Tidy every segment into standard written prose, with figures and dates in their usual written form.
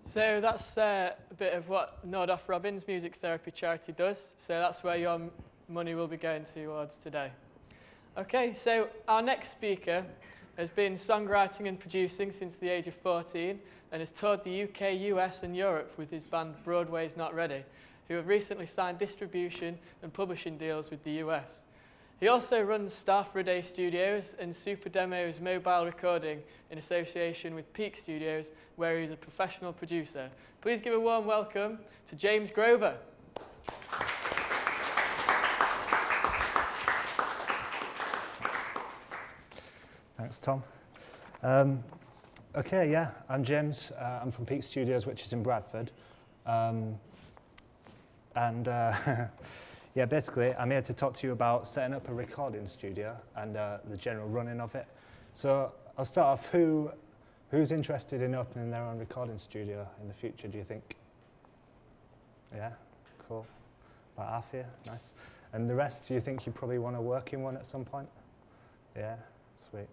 So that's a bit of what Nordoff Robbins Music Therapy Charity does. So that's where your money will be going towards today. Okay, so our next speaker has been songwriting and producing since the age of 14 and has toured the UK, US and Europe with his band Broadway's Not Ready, who have recently signed distribution and publishing deals with the US. He also runs Starford a Day Studios and Super Demos Mobile Recording in association with Peak Studios, where he's a professional producer. Please give a warm welcome to James Grover. Thanks, Tom. Okay, yeah, I'm James. I'm from Peak Studios, which is in Bradford. Yeah, basically, I'm here to talk to you about setting up a recording studio and the general running of it. So I'll start off, who's interested in opening their own recording studio in the future, do you think? Yeah, cool. About half here, nice. And the rest, do you think you probably want to work in one at some point? Yeah, sweet.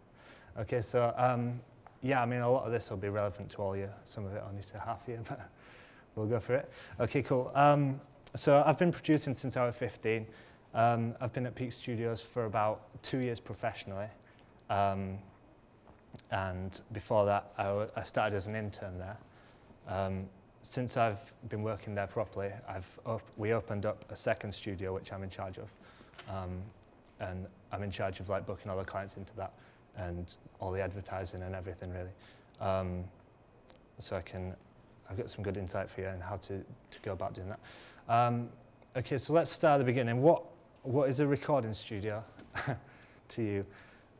Okay, so yeah, I mean, a lot of this will be relevant to all you. Some of it only to half year, but we'll go for it. Okay, cool. So I've been producing since I was 15. I've been at Peak Studios for about 2 years professionally. And before that, I started as an intern there. Since I've been working there properly, we opened up a second studio, which I'm in charge of. And I'm in charge of like booking all the clients into that and all the advertising and everything really. So I've got some good insight for you on how to go about doing that. Okay, so let's start at the beginning. What is a recording studio to you?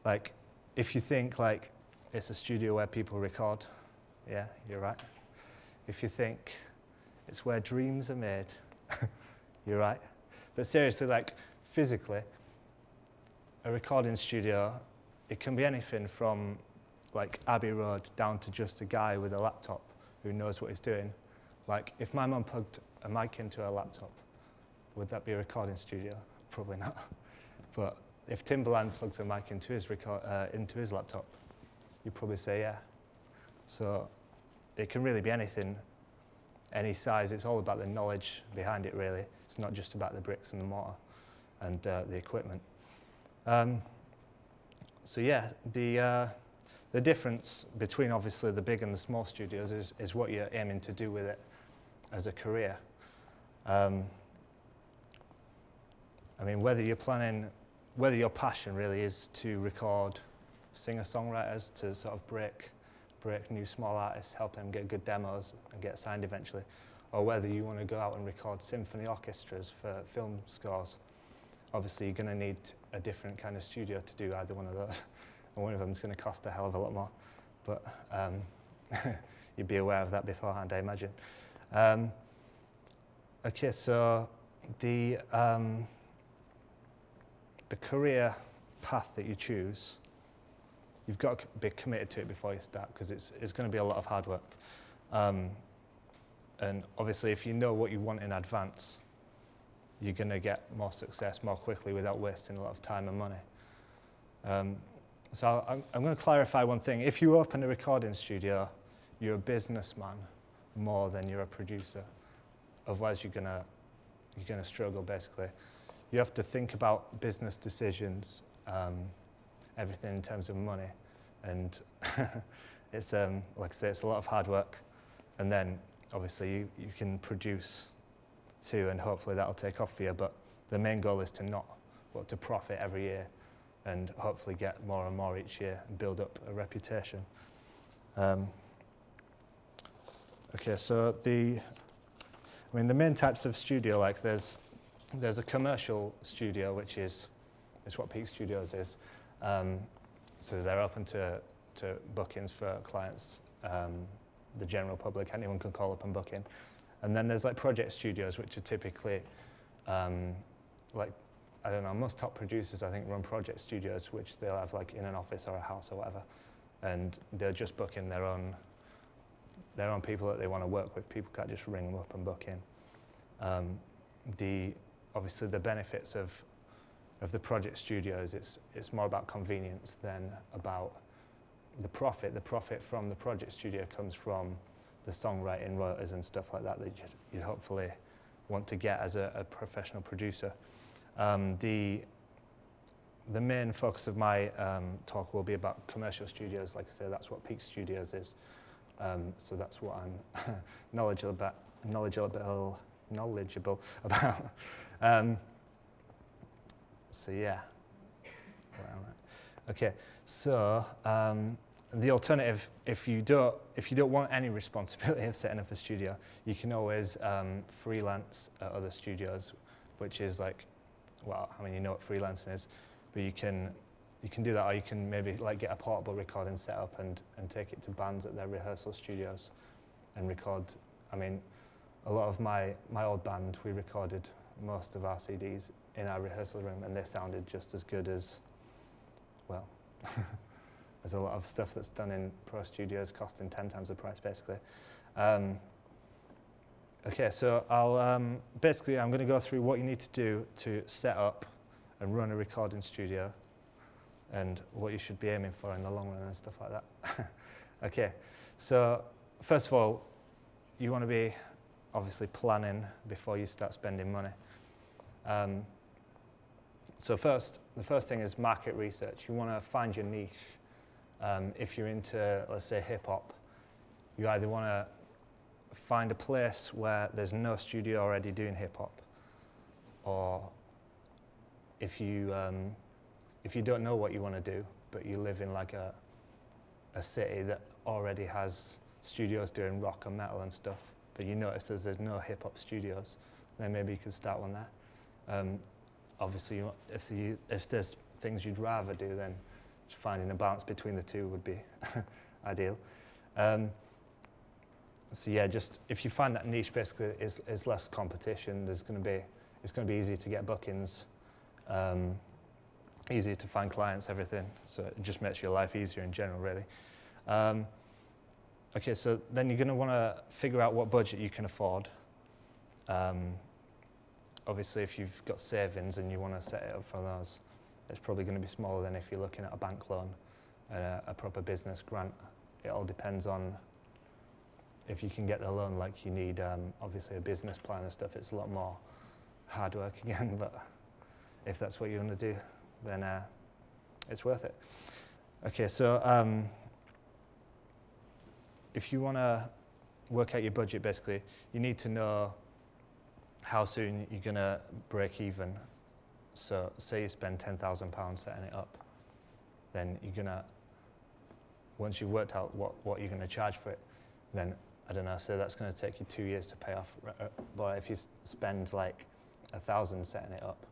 Like, if you think like it's a studio where people record, yeah, you're right. If you think it's where dreams are made, you're right. But seriously, like physically, a recording studio, it can be anything from like Abbey Road down to just a guy with a laptop who knows what he's doing. Like, if my mum plugged a mic into her laptop, would that be a recording studio? Probably not. But if Timberland plugs a mic into his laptop, you'd probably say yeah. So it can really be anything, any size. It's all about the knowledge behind it, really. It's not just about the bricks and the mortar and the equipment. So yeah, the difference between obviously the big and the small studios is what you're aiming to do with it as a career. I mean, whether your passion really is to record singer-songwriters to sort of break new small artists, help them get good demos and get signed eventually, or whether you want to go out and record symphony orchestras for film scores, obviously you're going to need a different kind of studio to do either one of those. And one of them is going to cost a hell of a lot more. But you'd be aware of that beforehand, I imagine. Okay, so the career path that you choose, you've got to be committed to it before you start, because it's going to be a lot of hard work. And obviously, if you know what you want in advance, you're going to get more success more quickly without wasting a lot of time and money. So I'm going to clarify one thing. If you open a recording studio, you're a businessman more than you're a producer. Otherwise, you're going to struggle, basically. You have to think about business decisions, everything in terms of money. And it's, like I say, it's a lot of hard work. And then, obviously, you can produce too, and hopefully that'll take off for you. But the main goal is to profit every year and hopefully get more and more each year and build up a reputation. Okay, so the main types of studio, like there's a commercial studio, which is what Peak Studios is. So they're open to bookings for clients, the general public, anyone can call up and book in. And then there's like project studios, which are typically like, I don't know, most top producers, I think, run project studios, which they'll have like in an office or a house or whatever. And they're just booking their own people that they want to work with. People can't just ring them up and book in. Obviously the benefits of the project studios, it's more about convenience than about the profit. The profit from the project studio comes from the songwriting royalties and stuff like that that you'd hopefully want to get as a professional producer. The main focus of my talk will be about commercial studios. Like I say, that's what Peak Studios is. So that's what I'm knowledgeable about. So yeah. Okay. So the alternative, if you don't want any responsibility of setting up a studio, you can always freelance at other studios, which is like, well, I mean, you know what freelancing is, but you can do that, or you can maybe like get a portable recording set up and take it to bands at their rehearsal studios and record. I mean, a lot of my old band, we recorded most of our CDs in our rehearsal room, and they sounded just as good as, well, as a lot of stuff that's done in pro studios costing 10 times the price, basically. Okay, so basically I'm going to go through what you need to do to set up and run a recording studio, and what you should be aiming for in the long run and stuff like that. Okay, so first of all, you want to be obviously planning before you start spending money. So the first thing is market research. You want to find your niche. If you're into, let's say, hip hop, you either want to find a place where there's no studio already doing hip hop, or if you don't know what you want to do, but you live in like a city that already has studios doing rock and metal and stuff, but you notice there's no hip hop studios, then maybe you could start one there. Obviously, if there's things you'd rather do, then just finding a balance between the two would be ideal. So yeah, just if you find that niche, basically is less competition. It's going to be easier to get bookings, easier to find clients, everything. So it just makes your life easier in general, really. Okay, so then you're going to want to figure out what budget you can afford. Obviously, if you've got savings and you want to set it up for those, it's probably going to be smaller than if you're looking at a bank loan, a proper business grant. It all depends on if you can get the loan. Like, you need obviously a business plan and stuff. It's a lot more hard work again, but if that's what you want to do, then it's worth it. Okay, so if you want to work out your budget, basically, you need to know how soon you're going to break even. So say you spend £10,000 setting it up, then you're going to, once you've worked out what you're going to charge for it, then, I don't know, say that's going to take you 2 years to pay off. But if you spend like 1,000 setting it up,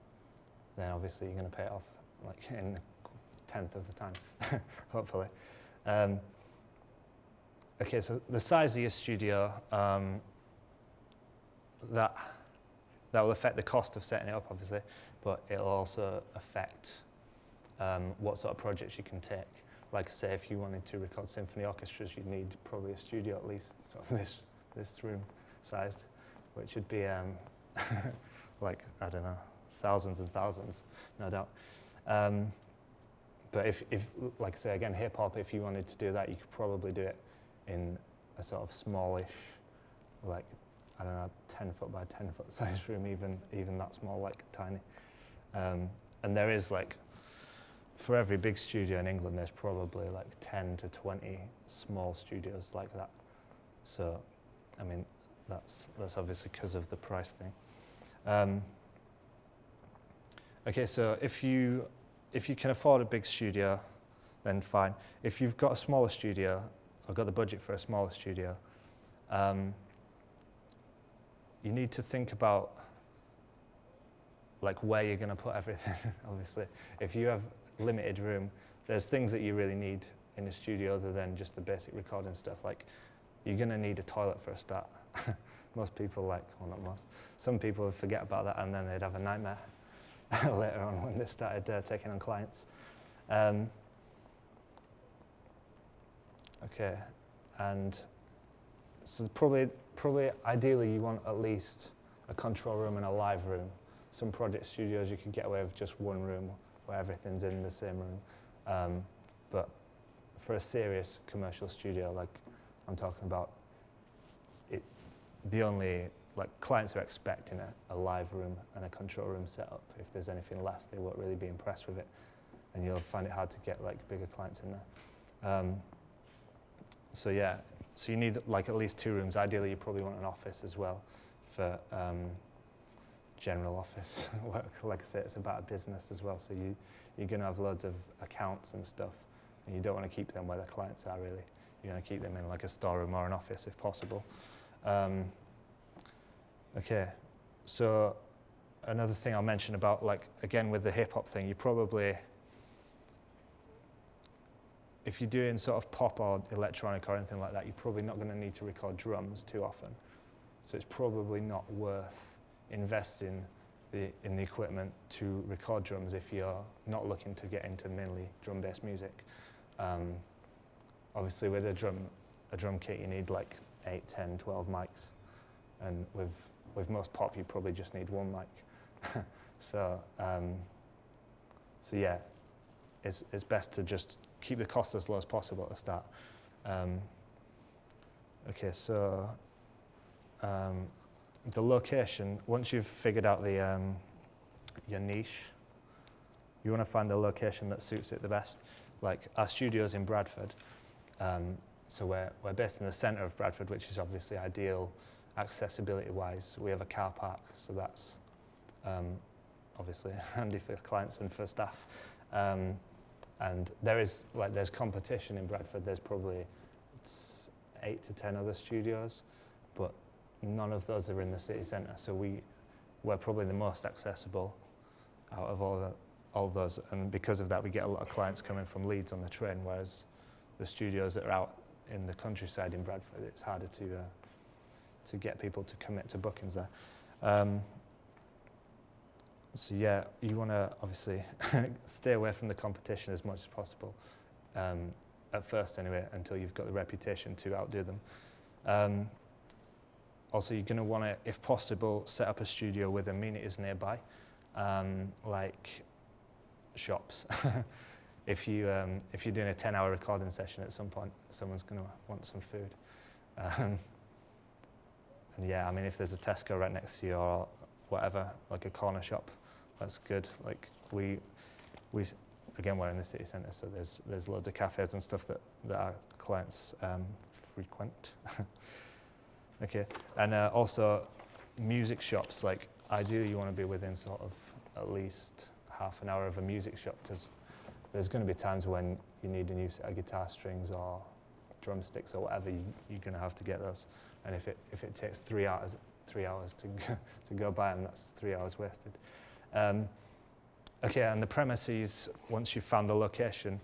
then obviously you're going to pay it off like in a tenth of the time, hopefully. Okay, so the size of your studio, that will affect the cost of setting it up, obviously, but it'll also affect what sort of projects you can take. Like, say, if you wanted to record symphony orchestras, you'd need probably a studio at least sort of this room sized, which would be like, I don't know, thousands and thousands, no doubt. But if like I say again, hip hop, if you wanted to do that, you could probably do it in a sort of smallish, like, I don't know, 10 foot by 10 foot size room, even that small, like tiny. And there is like, for every big studio in England, there's probably like 10 to 20 small studios like that. So, I mean, that's obviously because of the price thing. Okay, so if you can afford a big studio, then fine. If you've got a smaller studio, or got the budget for a smaller studio, you need to think about like where you're going to put everything. Obviously, if you have limited room, there's things that you really need in a studio other than just the basic recording stuff. Like, you're going to need a toilet for a start. Most people, like, well, not most, some people would forget about that, and then they'd have a nightmare later on when they started taking on clients. Okay, and so probably ideally you want at least a control room and a live room. Some project studios you could get away with just one room where everything's in the same room. But for a serious commercial studio, like I'm talking about the only, like, clients are expecting a live room and a control room setup. If there's anything less, they won't really be impressed with it, and you'll find it hard to get like bigger clients in there. So yeah, so you need like at least 2 rooms. Ideally, you probably want an office as well for general office work. Like I say, it's about a business as well, so you're going to have loads of accounts and stuff, and you don't want to keep them where the clients are really. You want to keep them in like a storeroom or an office if possible. Okay, so another thing I'll mention about, like, again with the hip hop thing, you probably, if you're doing sort of pop or electronic or anything like that, you're probably not going to need to record drums too often. So it's probably not worth investing in the equipment to record drums if you're not looking to get into mainly drum-based music. Obviously with a drum kit you need like 8, 10, 12 mics, and with most pop you probably just need 1 mic. So yeah, it's best to just keep the cost as low as possible at the start. Okay, so the location, once you've figured out your niche, you want to find the location that suits it the best. Like our studio's in Bradford, so we're based in the centre of Bradford, which is obviously ideal accessibility-wise. We have a car park, so that's obviously handy for clients and for staff. And there's competition in Bradford. There's probably 8 to 10 other studios, but none of those are in the city centre. So we're probably the most accessible out of all those, and because of that, we get a lot of clients coming from Leeds on the train, whereas the studios that are out in the countryside in Bradford, it's harder to get people to commit to bookings there. So yeah, you want to obviously stay away from the competition as much as possible, at first anyway, until you've got the reputation to outdo them. Also, you're going to want to, if possible, set up a studio with amenities nearby, like shops. If you're doing a 10-hour recording session, at some point, someone's going to want some food. And yeah, I mean, if there's a Tesco right next to you or whatever, like a corner shop, that's good. Like we again, we're in the city centre, so there's loads of cafes and stuff that our clients frequent. Okay, and also music shops. Like ideally, you want to be within sort of at least half an hour of a music shop, because there's going to be times when you need a new set of guitar strings or drumsticks or whatever. You're going to have to get those, and if it takes 3 hours to go buy them, that's 3 hours wasted. Okay, and the premises, once you've found the location,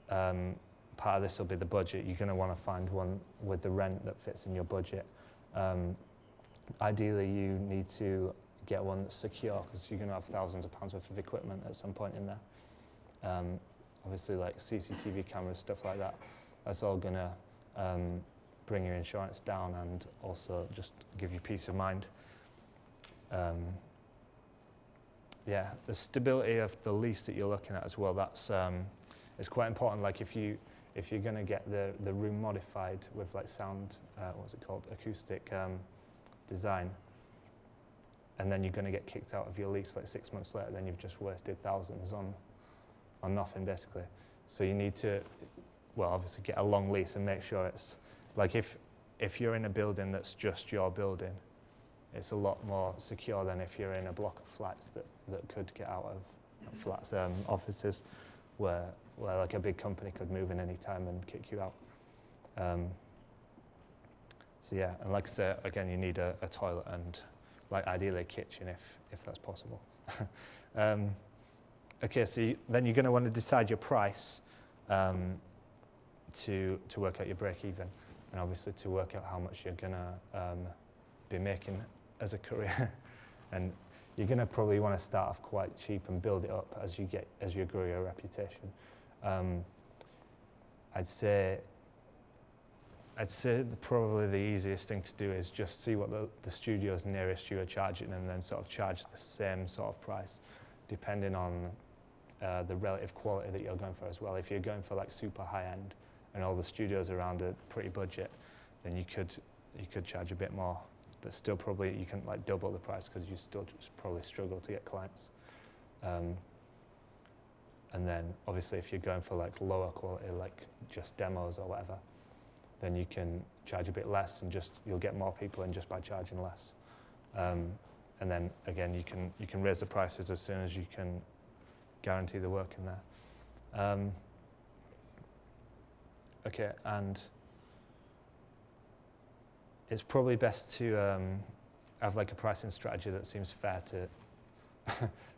part of this will be the budget. You're going to want to find one with the rent that fits in your budget. Ideally, you need to get one that's secure, because you're going to have thousands of pounds worth of equipment at some point in there. Obviously, like CCTV cameras, stuff like that, that's all going to bring your insurance down and also just give you peace of mind. Yeah, the stability of the lease that you're looking at as well, that's it's quite important. Like if you're going to get the room modified with like sound, what's it called, acoustic design, and then you're going to get kicked out of your lease like 6 months later, then you've just wasted thousands on nothing basically. So you need to, well, obviously get a long lease and make sure it's, like if you're in a building that's just your building, it's a lot more secure than if you're in a block of flats that could get out of flats, offices, where like a big company could move in any time and kick you out. So yeah, and like I said, again, you need a toilet and like ideally a kitchen if that's possible. Okay, so then you're going to want to decide your price to work out your break even, and obviously to work out how much you're going to be making as a career. And you're going to probably want to start off quite cheap and build it up as you grow your reputation. I'd say probably the easiest thing to do is just see what the studios nearest you are charging, and then sort of charge the same sort of price, depending on the relative quality that you're going for as well. If you're going for like super high end and all the studios around are pretty budget, then you could you could charge a bit more, but still probably you can like double the price because you still just probably struggle to get clients. And then obviously if you're going for like lower quality, like just demos or whatever, then you can charge a bit less and just you'll get more people in just by charging less. And then again, you can raise the prices as soon as you can guarantee the work in there. Okay, and it's probably best to have like a pricing strategy that seems fair to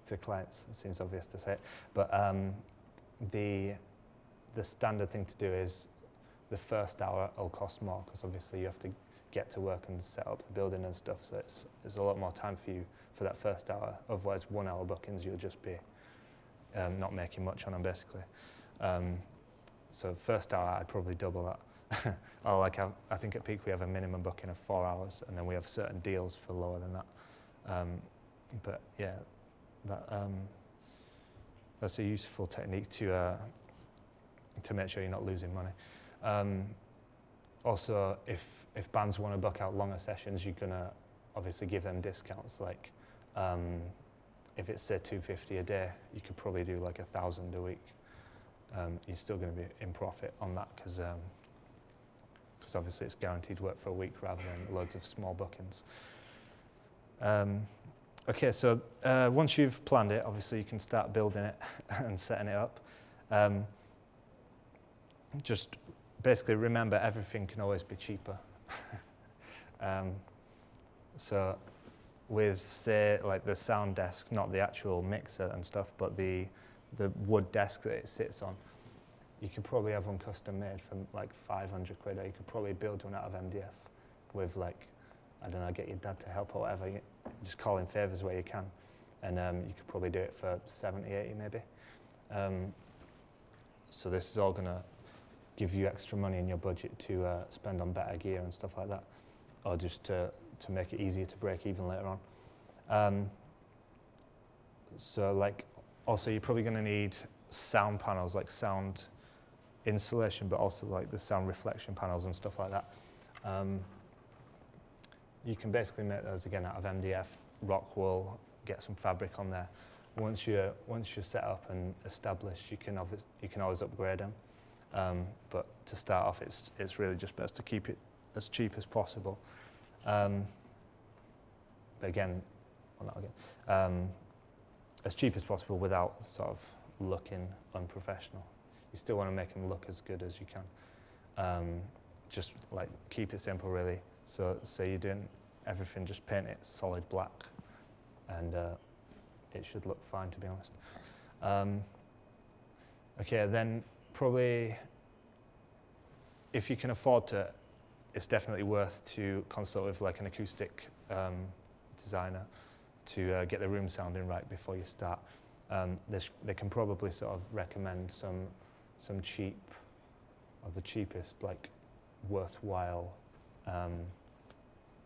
to clients. It seems obvious to say it, but the standard thing to do is the first hour will cost more because obviously you have to get to work and set up the building and stuff. So it's a lot more time for you for that first hour. Otherwise, 1 hour bookings you'll just be not making much on them basically. So first hour I'd probably double that. Or like I think at Peak we have a minimum booking of 4 hours, and then we have certain deals for lower than that. But yeah, that's a useful technique to make sure you're not losing money. Also, if bands want to book out longer sessions, you're gonna obviously give them discounts. Like if it's say $250 a day, you could probably do like $1,000 a week. You're still going to be in profit on that because obviously it's guaranteed work for a week rather than loads of small bookings. Okay, so once you've planned it, obviously you can start building it and setting it up. Just basically remember everything can always be cheaper. So with say like the sound desk, not the actual mixer and stuff, but the wood desk that it sits on, you could probably have one custom made for like 500 quid, or you could probably build one out of MDF with like, I don't know, get your dad to help or whatever, just call in favours where you can, and you could probably do it for 70, 80 maybe. So this is all going to give you extra money in your budget to spend on better gear and stuff like that, or just to make it easier to break even later on. So like, also you're probably going to need sound panels, like sound insulation, but also like the sound reflection panels and stuff like that. You can basically make those again out of MDF, rock wool, get some fabric on there. Once you're set up and established, you can always upgrade them. But to start off, it's really just best to keep it as cheap as possible. But again, well, not again. As cheap as possible without sort of looking unprofessional. You still want to make them look as good as you can. Just like keep it simple really. So say you're doing everything, just paint it solid black, and it should look fine, to be honest. Okay, then probably if you can afford to, it's definitely worth to consult with like an acoustic designer to get the room sounding right before you start. They can probably sort of recommend some cheap, or the cheapest, like worthwhile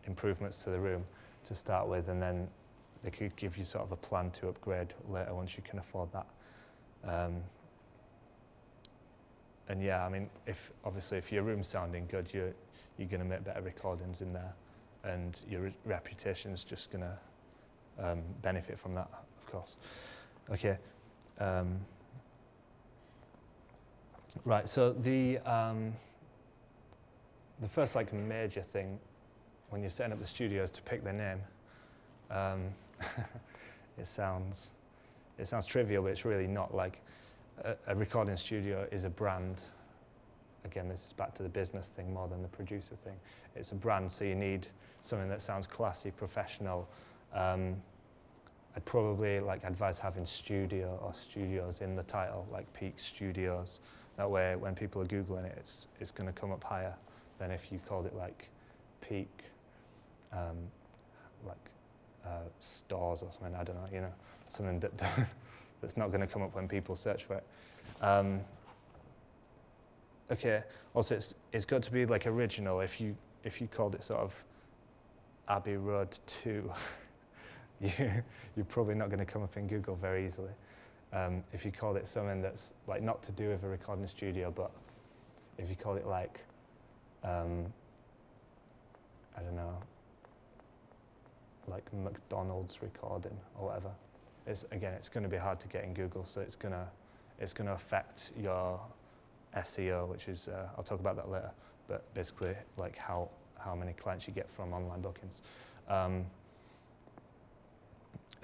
improvements to the room to start with, and then they could give you sort of a plan to upgrade later once you can afford that. And yeah, I mean, obviously if your room's sounding good, you're going to make better recordings in there, and your reputation's just going to benefit from that, of course. Okay. Right. So the first like major thing when you're setting up the studio is to pick the name. It sounds trivial, but it's really not. Like a recording studio is a brand. Again, this is back to the business thing more than the producer thing. It's a brand, so you need something that sounds classy, professional. I'd probably advise having studio or studios in the title, like Peak Studios. That way, when people are Googling it, it's going to come up higher than if you called it like Peak, stores or something. I don't know, something that's not going to come up when people search for it. Okay. Also, it's got to be like original. If you called it sort of Abbey Road 2. You're probably not going to come up in Google very easily. If you call it something that's like not to do with a recording studio, but if you call it like I don't know, like McDonald's recording or whatever. Again, it's going to be hard to get in Google, so it's going to affect your SEO, which is I'll talk about that later. But basically, like how many clients you get from online bookings.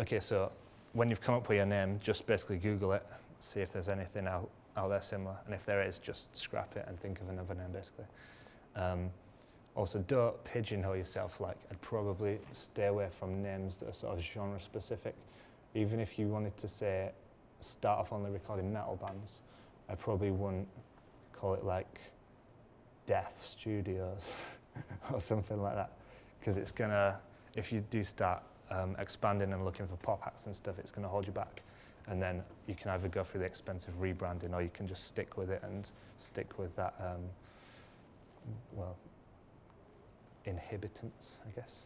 Okay, so when you've come up with your name, just basically Google it, see if there's anything out there similar, and if there is, just scrap it and think of another name, basically. Also, don't pigeonhole yourself. Like, I'd probably stay away from names that are sort of genre specific. Even if you wanted to say, start off only recording metal bands, I probably wouldn't call it like Death Studios or something like that, because it's gonna, if you do start expanding and looking for pop acts and stuff, it's gonna hold you back. And then you can either go through the expensive rebranding, or you can just stick with it and stick with that, well, inhibitants, I guess.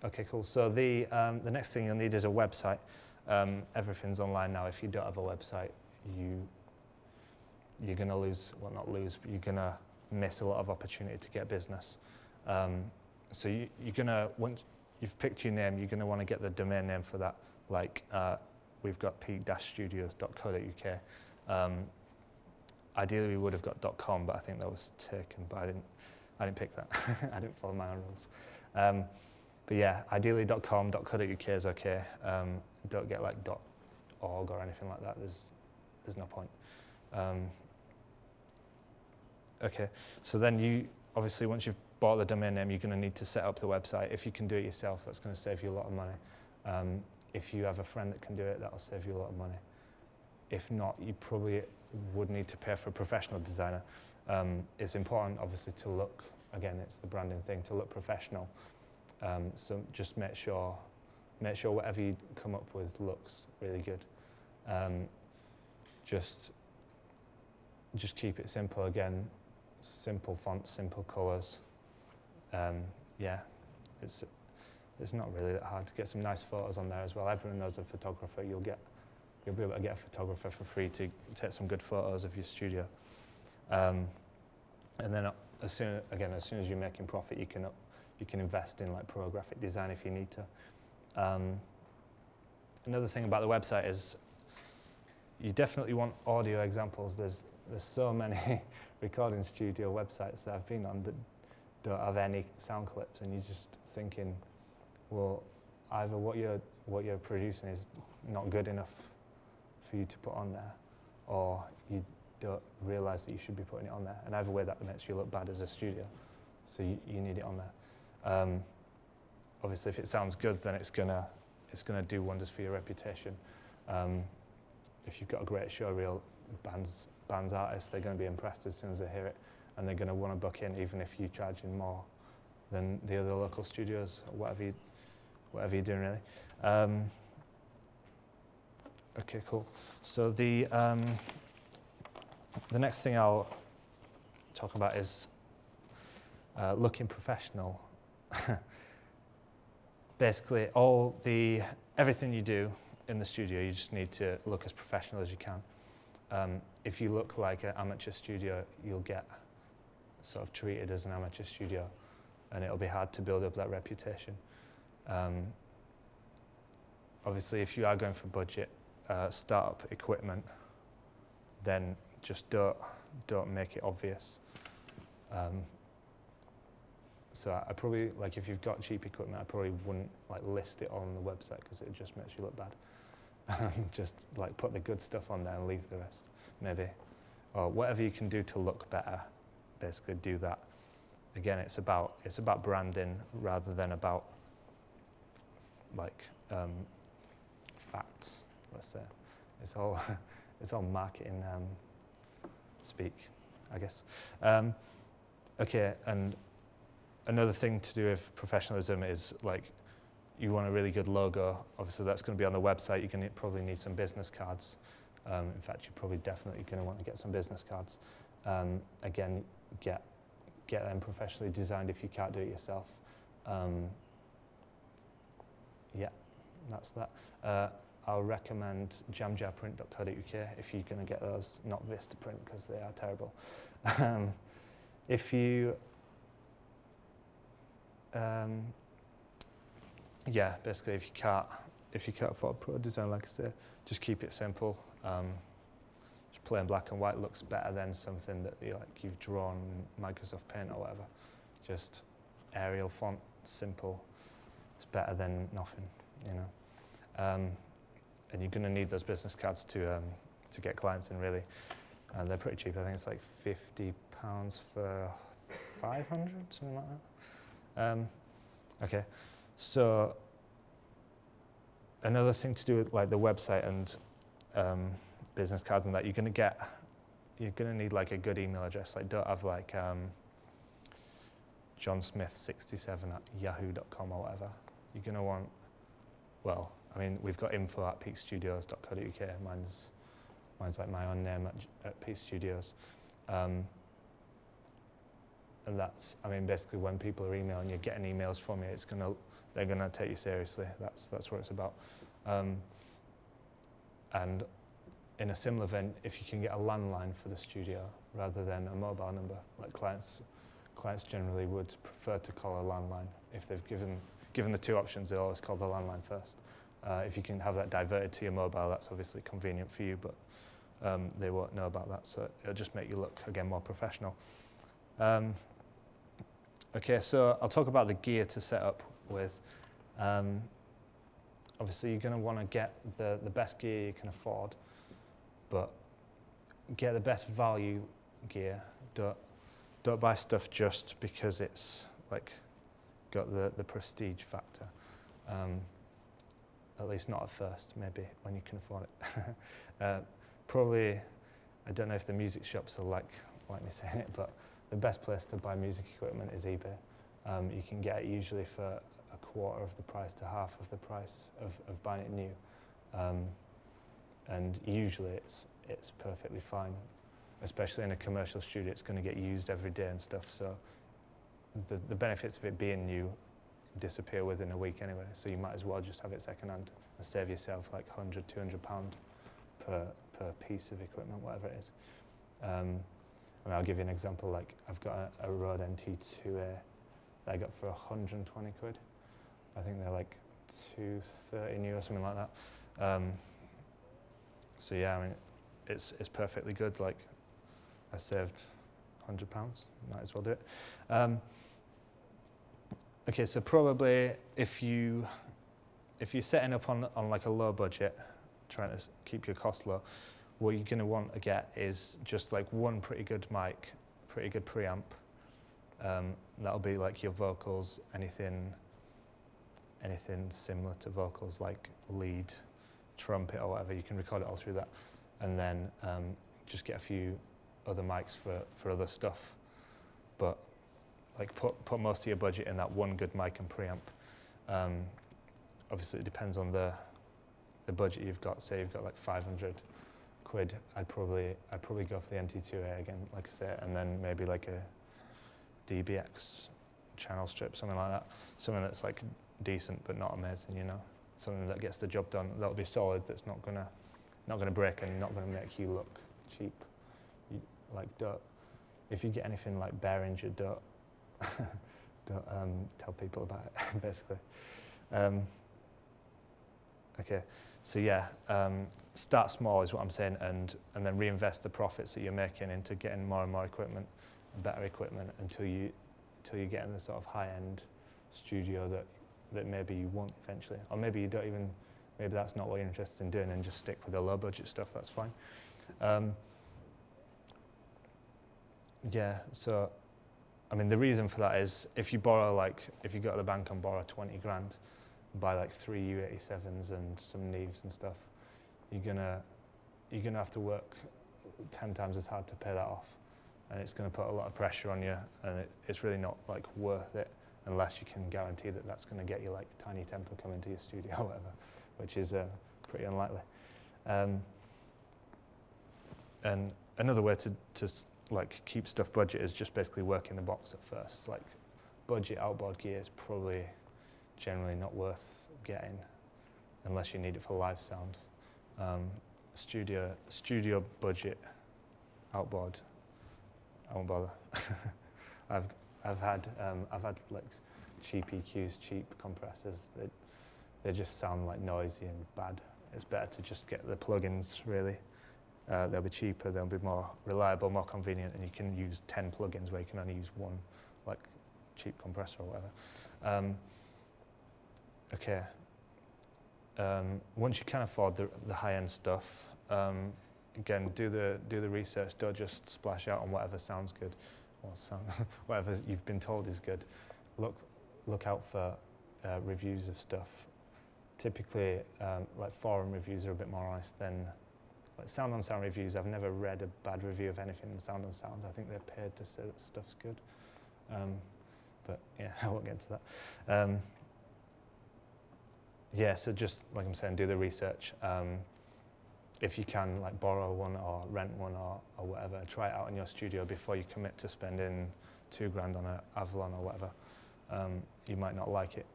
Okay, cool. So the next thing you'll need is a website. Everything's online now. If you don't have a website, you're going to lose, well, not lose, but you're going to miss a lot of opportunity to get business. So you're going to, once you've picked your name, you're going to want to get the domain name for that. Like we've got peak-studios.co.uk. Ideally, we would have got .com, but I think that was taken. But I didn't pick that. I didn't follow my own rules. But yeah, ideally .com, .co.uk is okay. Don't get like .org or anything like that. There's no point. Okay, so then you obviously, once you've bought the domain name, you're going to need to set up the website. If you can do it yourself, that's going to save you a lot of money. If you have a friend that can do it, that'll save you a lot of money. If not, you probably would need to pay for a professional designer. It's important, obviously, to look, again, it's the branding thing, to look professional. So just make sure whatever you come up with looks really good. Just keep it simple again, simple fonts, simple colours. Yeah, it's not really that hard to get some nice photos on there as well. Everyone knows a photographer. You'll be able to get a photographer for free to take some good photos of your studio. And then as soon as you're making profit, you can invest in like pro graphic design if you need to. Another thing about the website is you definitely want audio examples. There's so many recording studio websites that I've been on that don't have any sound clips, and you're just thinking, well, either what you're producing is not good enough for you to put on there, or you don't realise that you should be putting it on there. And either way, that makes you look bad as a studio. So you need it on there. Obviously, if it sounds good, then it's gonna do wonders for your reputation. If you've got a great showreel, bands, artists, they're going to be impressed as soon as they hear it, and they're going to want to book in, even if you're charging more than the other local studios, or whatever you're doing, really. Okay, cool. So the next thing I'll talk about is looking professional. Basically, everything you do in the studio, you just need to look as professional as you can. If you look like an amateur studio, you'll get sort of treated as an amateur studio, and it'll be hard to build up that reputation. Obviously, if you are going for budget startup equipment, then just don't make it obvious. So I probably, like, if you've got cheap equipment, I probably wouldn't like list it on the website, because it just makes you look bad. Just like put the good stuff on there and leave the rest, maybe. Or whatever you can do to look better, basically do that. Again, it's about branding rather than about like facts, let's say. It's all marketing speak, I guess. Okay, and another thing to do with professionalism is, like, you want a really good logo. Obviously, that's going to be on the website. You're going to probably need some business cards. In fact, you're probably definitely going to want to get some business cards. Again, get them professionally designed if you can't do it yourself. Yeah, that's that. I'll recommend jamjarprint.co.uk if you're going to get those, not Vistaprint, because they are terrible. If you yeah, basically, if you can't afford pro design, like I say, just keep it simple. Just plain black and white looks better than something that you've drawn in Microsoft Paint or whatever. Just Arial font, simple. It's better than nothing, you know. And you're going to need those business cards to get clients in, really. And they're pretty cheap. I think it's like £50 for 500, something like that. Okay, so another thing to do with like the website and business cards and that, you're going to need like a good email address. Like, don't have like johnsmith67@yahoo.com or whatever. You're going to want, well, I mean, we've got info@peakstudios.co.uk. Mine's like my own name at Peak Studios. And that's, I mean, basically when people are emailing you, getting emails from you, they're gonna take you seriously. That's what it's about. And in a similar vein, if you can get a landline for the studio rather than a mobile number, like clients generally would prefer to call a landline. If they've given the two options, they'll always call the landline first. If you can have that diverted to your mobile, that's obviously convenient for you, but they won't know about that, so it'll just make you look, again, more professional. Okay, so I'll talk about the gear to set up with. Obviously, you're going to want to get the best gear you can afford, but get the best value gear. Don't buy stuff just because it's like got the prestige factor. At least not at first, maybe when you can afford it. Probably, I don't know if the music shops are like me saying it, but the best place to buy music equipment is eBay. You can get it usually for a quarter of the price to half of the price of buying it new. And usually it's perfectly fine, especially in a commercial studio. It's going to get used every day and stuff, so the benefits of it being new disappear within a week anyway, so you might as well just have it second-hand and save yourself like £100, £200 per piece of equipment, whatever it is. I mean, I'll give you an example. Like, I've got a Rode NT2A that I got for 120 quid. I think they're like 230 new or something like that. So yeah, I mean, it's perfectly good. Like, I saved £100. Might as well do it. Okay, so probably if you're setting up on like a low budget, trying to keep your costs low, what you're going to want to get is just like one pretty good mic, pretty good preamp. That'll be like your vocals, anything similar to vocals, like lead, trumpet or whatever. You can record it all through that, and then just get a few other mics for other stuff. But like put most of your budget in that one good mic and preamp. Obviously, it depends on the budget you've got. Say you've got like 500 quid. I'd probably go for the NT2A again, like I say, and then maybe like a DBX channel strip, something like that. Something that's like decent but not amazing, you know. Something that gets the job done. That'll be solid. That's not gonna break and not gonna make you look cheap. If you get anything like Behringer, don't tell people about it, basically. Okay, so yeah, start small is what I'm saying, and then reinvest the profits that you're making into getting more and more equipment, and better equipment, until you get in the sort of high-end studio that maybe you want eventually, or maybe you don't even, maybe that's not what you're interested in doing, and just stick with the low-budget stuff. That's fine. Yeah, so I mean, the reason for that is if you go to the bank and borrow 20 grand, buy like 3 U87s and some Neves and stuff, you're gonna have to work 10 times as hard to pay that off, and it's gonna put a lot of pressure on you, and it's really not like worth it unless you can guarantee that that's gonna get you like Tiny Temper coming to your studio or whatever, which is pretty unlikely. And another way to like keep stuff budget is just basically work in the box at first. Like, budget outboard gear is probably generally not worth getting unless you need it for live sound. Studio budget outboard, I won't bother. I've had like cheap EQs, cheap compressors. They just sound like noisy and bad. It's better to just get the plugins, really. They'll be cheaper, they'll be more reliable, more convenient, and you can use 10 plugins where you can only use one, like cheap compressor or whatever. Okay. Once you can afford the high-end stuff, again, do the research. Don't just splash out on whatever sounds good, or whatever you've been told is good. Look out for reviews of stuff. Typically, like forum reviews are a bit more honest than like Sound on Sound reviews. I've never read a bad review of anything in Sound on Sound. I think they're paid to say that stuff's good. But yeah, I won't get into that. Yeah, so just like I'm saying, do the research. If you can, like borrow one or rent one or whatever, try it out in your studio before you commit to spending $2 grand on an Avalon or whatever. You might not like it,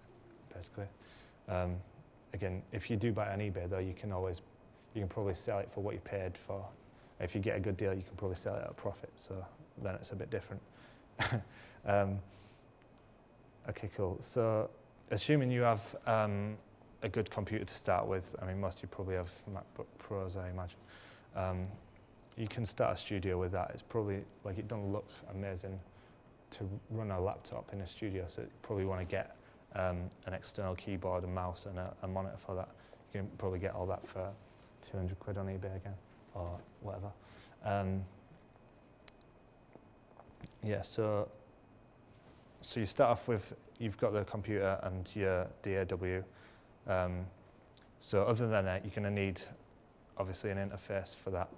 basically. Again, if you do buy it on eBay, though, you can probably sell it for what you paid for. If you get a good deal, you can probably sell it at a profit. So then it's a bit different. Okay, cool. So assuming you have a good computer to start with, I mean, most of you probably have MacBook Pros, I imagine. You can start a studio with that. It's probably, like, it doesn't look amazing to run a laptop in a studio, so you probably want to get an external keyboard, a mouse, and a monitor for that. You can probably get all that for 200 quid on eBay again, or whatever. Yeah, so you start off with, you've got the computer and your DAW. So other than that, you're going to need, obviously, an interface for that.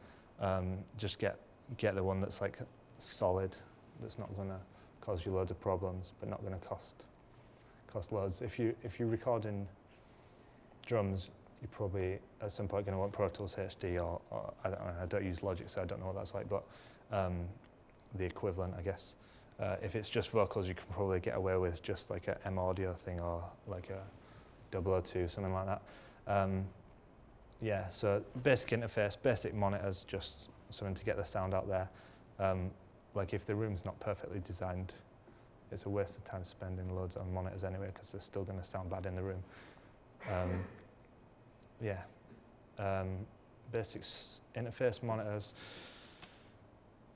Just get the one that's like solid, that's not going to cause you loads of problems, but not going to cost loads. If you're recording drums, you're probably at some point going to want Pro Tools HD, or I don't use Logic, so I don't know what that's like, but the equivalent, I guess. If it's just vocals, you can probably get away with just like a M Audio thing, or like a 002, something like that. Yeah, so basic interface, basic monitors, just something to get the sound out there. Like if the room's not perfectly designed, it's a waste of time spending loads on monitors anyway, because they're still going to sound bad in the room. Yeah, basic interface monitors,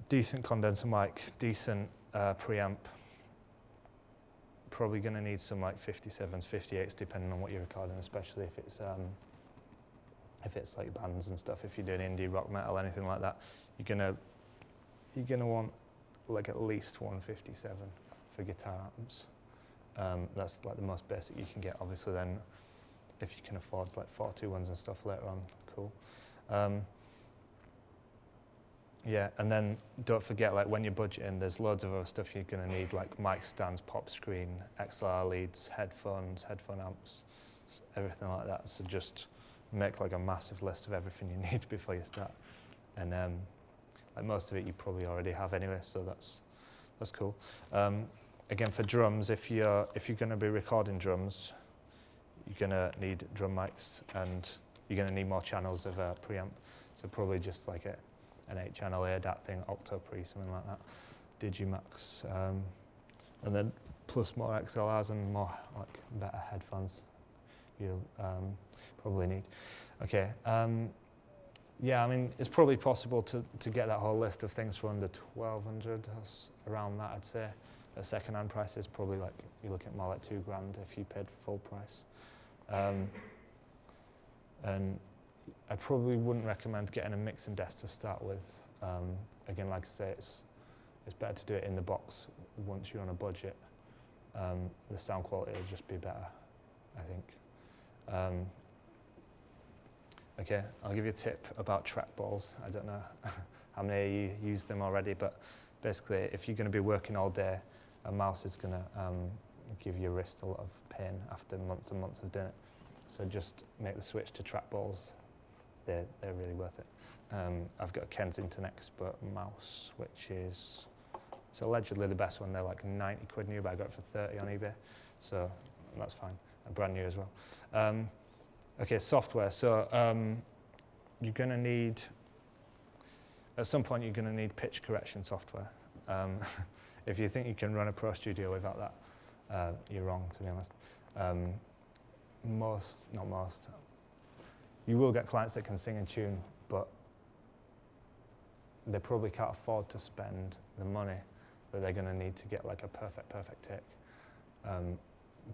decent condenser mic, decent preamp. Probably going to need some like 57s, 58s, depending on what you're recording, especially if it's like bands and stuff. If you're doing indie rock, metal, anything like that, you're gonna want like at least 157 for guitar amps. That's like the most basic you can get. Obviously, then if you can afford like 421s and stuff later on, cool. Yeah, and then don't forget, like when you're budgeting, there's loads of other stuff you're going to need, like mic stands, pop screen, XLR leads, headphones, headphone amps, everything like that. So just make like a massive list of everything you need before you start. And like most of it you probably already have anyway, so that's cool. Again, for drums, if you're going to be recording drums, you're going to need drum mics, and you're going to need more channels of preamp. So probably just like an 8-channel ADAT thing, Octopre, something like that, Digimax, and then plus more XLRs and more like better headphones you'll probably need. Okay, yeah, I mean, it's probably possible to get that whole list of things for under 1,200, around that, I'd say. At second-hand prices, probably like, you look at more like $2 grand if you paid full price. And I probably wouldn't recommend getting a mixing desk to start with. Again, like I say, it's better to do it in the box once you're on a budget. The sound quality will just be better, I think. Okay, I'll give you a tip about trackballs. I don't know how many of you use them already, but basically, if you're going to be working all day, a mouse is going to give your wrist a lot of pain after months and months of doing it. So just make the switch to trackballs. They're really worth it. I've got a Kensington Expert mouse, which is allegedly the best one. They're like 90 quid new, but I got it for 30 on eBay, so that's fine. And brand new as well. Okay, software. So you're going to need, at some point, you're going to need pitch correction software. If you think you can run a Pro Studio without that, you're wrong, to be honest. Not most, you will get clients that can sing a tune, but they probably can't afford to spend the money that they're going to need to get like a perfect take.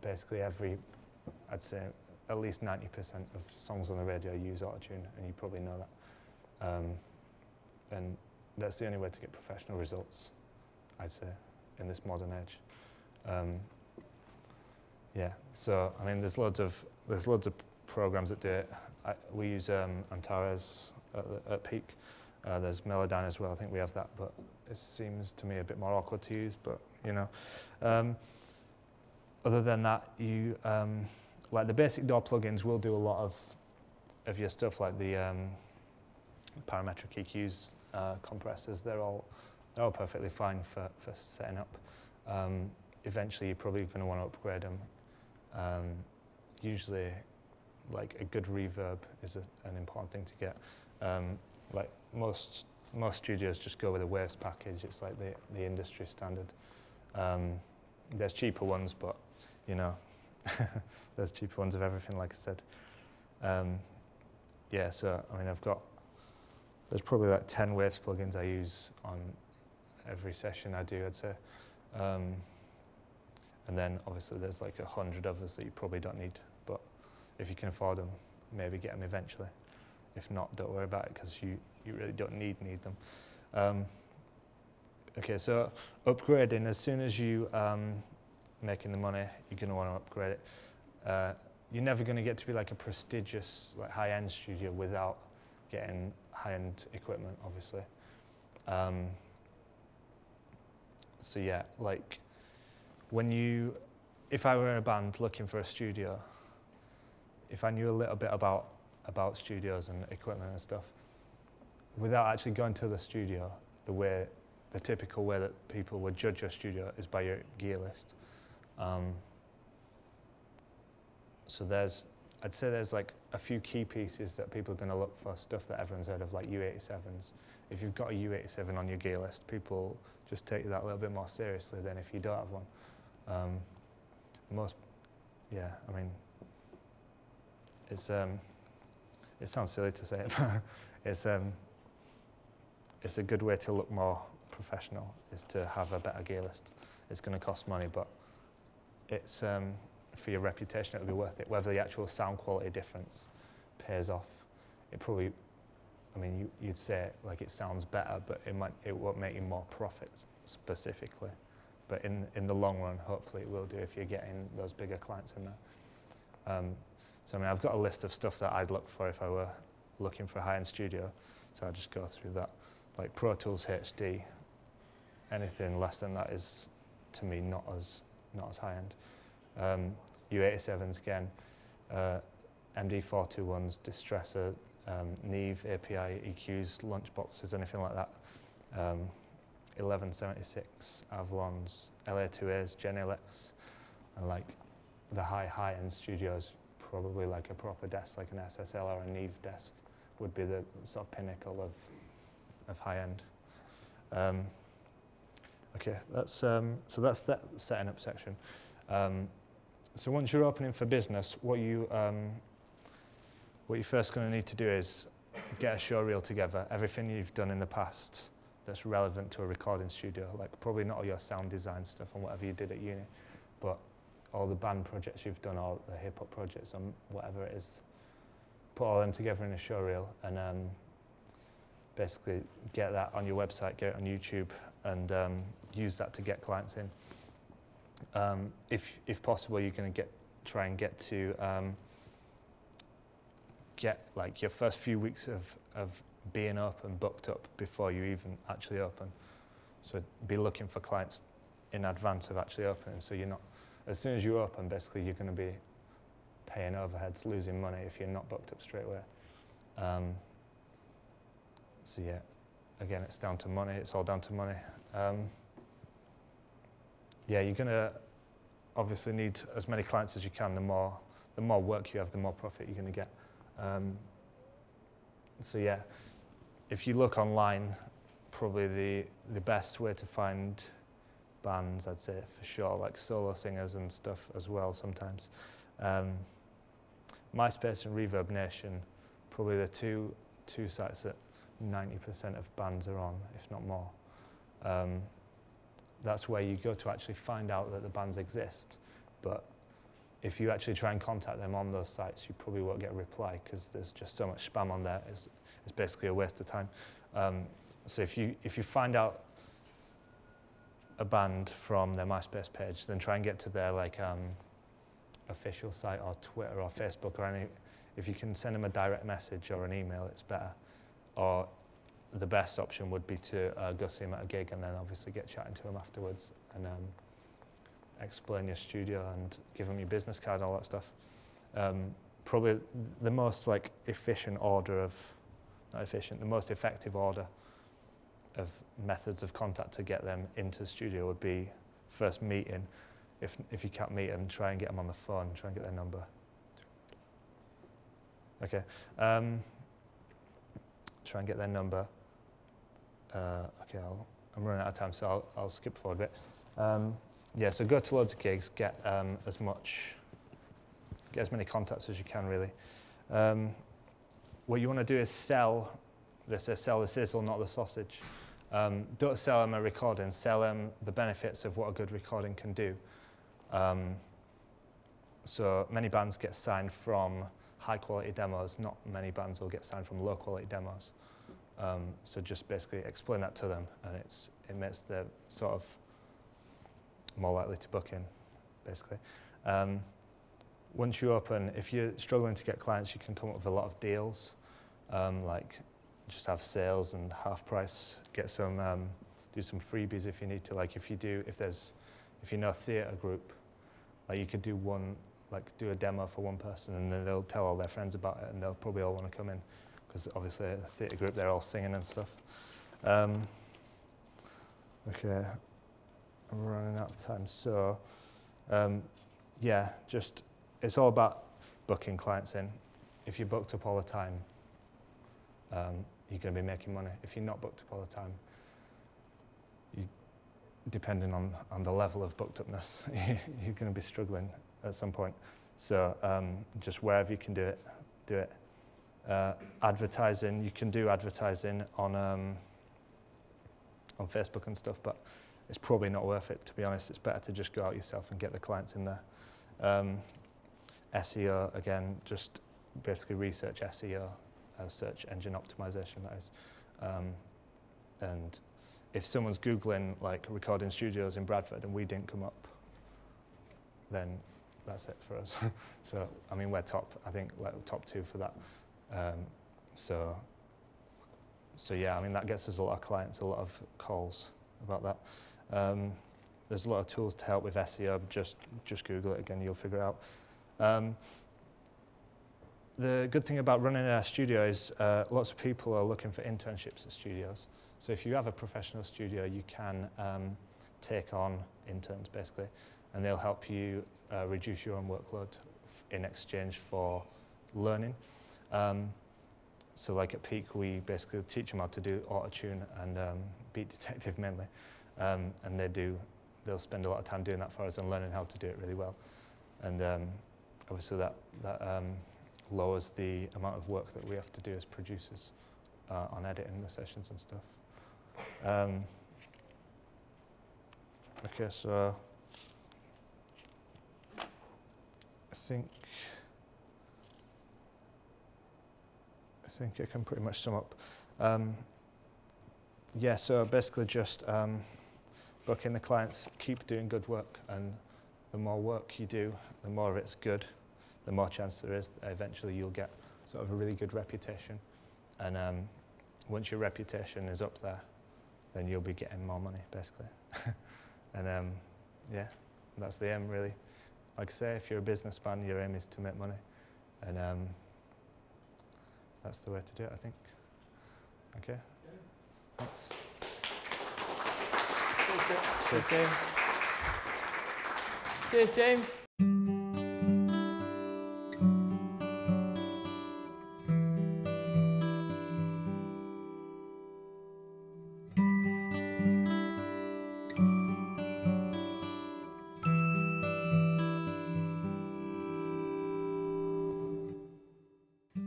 Basically I'd say at least 90% of songs on the radio use autotune, and you probably know that. And that's the only way to get professional results, I'd say, in this modern age. Yeah, so I mean, there's loads of programs that do it. We use Antares at Peak. There's Melodyne as well. I think we have that, but it seems to me a bit more awkward to use. But you know, other than that, you like the basic DAW plugins will do a lot of your stuff, like the parametric EQs, compressors. They're all perfectly fine for setting up. Eventually, you're probably going to want to upgrade them. Usually, like a good reverb is an important thing to get. Like most studios just go with a Waves package. It's like the industry standard. There's cheaper ones, but you know, there's cheaper ones of everything, like I said. Yeah, so I mean, there's probably like 10 Waves plugins I use on every session I do, I'd say. And then obviously there's like 100 others that you probably don't need, but if you can afford them, maybe get them eventually. If not, don't worry about it, because you really don't need them. Okay, so upgrading, as soon as you making the money, you're going to want to upgrade it. You're never going to get to be like a prestigious, like high-end studio without getting high-end equipment, obviously. So yeah, like if I were in a band looking for a studio, if I knew a little bit about studios and equipment and stuff, without actually going to the studio, the typical way that people would judge your studio is by your gear list. So I'd say there's like a few key pieces that people are going to look for, stuff that everyone's heard of, like U87s. If you've got a U87 on your gear list, people just take that a little bit more seriously than if you don't have one. Yeah, I mean, it sounds silly to say it, but it's a good way to look more professional, is to have a better gear list. It's going to cost money, but it's for your reputation, it'll be worth it. Whether the actual sound quality difference pays off, it probably, I mean, you'd say like it sounds better, but it won't make you more profits specifically. But in the long run, hopefully it will do if you're getting those bigger clients in there. So I mean, I've got a list of stuff that I'd look for if I were looking for a high-end studio. So I'll just go through that. Like Pro Tools HD, anything less than that is, to me, not as high-end. U87s again, MD421s, Distressor, Neve, API, EQs, Lunchboxes, anything like that. 1176, Avalons, LA2As, Genelecs, and like the high-end studios, probably like a proper desk, like an SSL or a Neve desk, would be the sort of pinnacle of high-end. Okay, so that's that setting up section. So once you're opening for business, what you're first going to need to do is get a show reel together. Everything you've done in the past that's relevant to a recording studio, like probably not all your sound design stuff and whatever you did at uni, but all the band projects you've done, all the hip hop projects and whatever it is, put all them together in a show reel and basically get that on your website, get it on YouTube, and use that to get clients in. If possible, you're going to try and get to get like your first few weeks of being open, booked up before you even actually open. So be looking for clients in advance of actually opening. So you're not, as soon as you open, basically you're going to be paying overheads, losing money if you're not booked up straight away. So yeah, again, it's down to money. It's all down to money. Yeah, you're going to obviously need as many clients as you can. The more work you have, the more profit you're going to get. So yeah, if you look online, probably the best way to find bands, I'd say for sure, like solo singers and stuff as well sometimes. MySpace and Reverb Nation, probably the two sites that 90% of bands are on, if not more. That's where you go to actually find out that the bands exist. But if you actually try and contact them on those sites, you probably won't get a reply because there's just so much spam on there. It's basically a waste of time. So if you find out a band from their MySpace page, then try and get to their official site or Twitter or Facebook or any. If you can send them a direct message or an email, it's better. Or the best option would be to go see them at a gig and then obviously get chatting to them afterwards and explain your studio and give them your business card and all that stuff. Probably the most efficient order of, not efficient, the most effective order of methods of contact to get them into the studio would be first meeting. If you can't meet them, try and get them on the phone, try and get their number. Okay. Try and get their number. Okay, I'm running out of time, so I'll skip forward a bit. Yeah, so go to loads of gigs, get as many contacts as you can, really. What you want to do is sell. They say sell the sizzle, not the sausage. Don't sell them a recording, sell them the benefits of what a good recording can do. So many bands get signed from high quality demos, not many bands will get signed from low quality demos. So just basically explain that to them, and it makes them sort of more likely to book in, basically. Once you open, if you're struggling to get clients, you can come up with a lot of deals, like just have sales and half price, get some, do some freebies if you need to. Like if you know a theatre group, like you could do do a demo for one person and then they'll tell all their friends about it and they'll probably all want to come in because obviously a theatre group, they're all singing and stuff. Okay, I'm running out of time. So yeah, just it's all about booking clients in. If you're booked up all the time, you're going to be making money. If you're not booked up all the time, depending on the level of booked upness, you're going to be struggling at some point. So just wherever you can do it. Advertising, you can do advertising on Facebook and stuff, but it's probably not worth it, to be honest. It's better to just go out yourself and get the clients in there. SEO, again, just basically research SEO, search engine optimization, that is. And if someone's Googling recording studios in Bradford and we didn't come up, then that's it for us. So, I mean, we're top, I think, top 2 for that. So yeah, I mean, that gets us a lot of clients, a lot of calls about that. There's a lot of tools to help with SEO. Just Google it again, you'll figure it out. The good thing about running a studio is lots of people are looking for internships at studios. So if you have a professional studio, you can take on interns, basically, and they'll help you reduce your own workload in exchange for learning. So like at Peak, we basically teach them how to do auto-tune and Beat Detective mainly. And they'll spend a lot of time doing that for us and learning how to do it really well. And obviously that lowers the amount of work that we have to do as producers on editing the sessions and stuff. Okay, so I think I can pretty much sum up. Yeah, so basically just book in the clients, keep doing good work, and the more work you do, the more of it's good, the more chance there is that eventually you'll get sort of a really good reputation. And once your reputation is up there, then you'll be getting more money, basically. And yeah, that's the aim, really. Like I say, if you're a businessman, your aim is to make money. And that's the way to do it, I think. Okay? Thanks. Cheers. Cheers, James.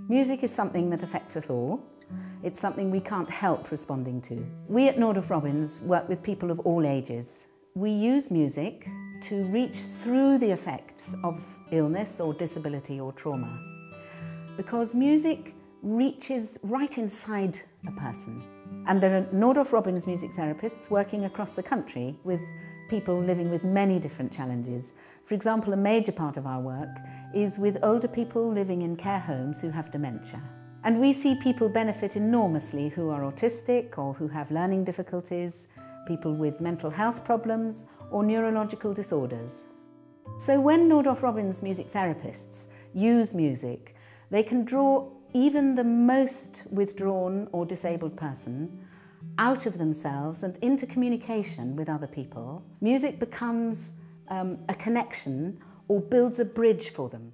Music is something that affects us all. It's something we can't help responding to. We at Nordoff Robbins work with people of all ages. We use music to reach through the effects of illness or disability or trauma, because music reaches right inside a person. And there are Nordoff Robbins music therapists working across the country with people living with many different challenges. For example, a major part of our work is with older people living in care homes who have dementia. And we see people benefit enormously who are autistic or who have learning difficulties, people with mental health problems or neurological disorders. So when Nordoff Robbins music therapists use music, they can draw even the most withdrawn or disabled person out of themselves and into communication with other people. Music becomes a connection or builds a bridge for them.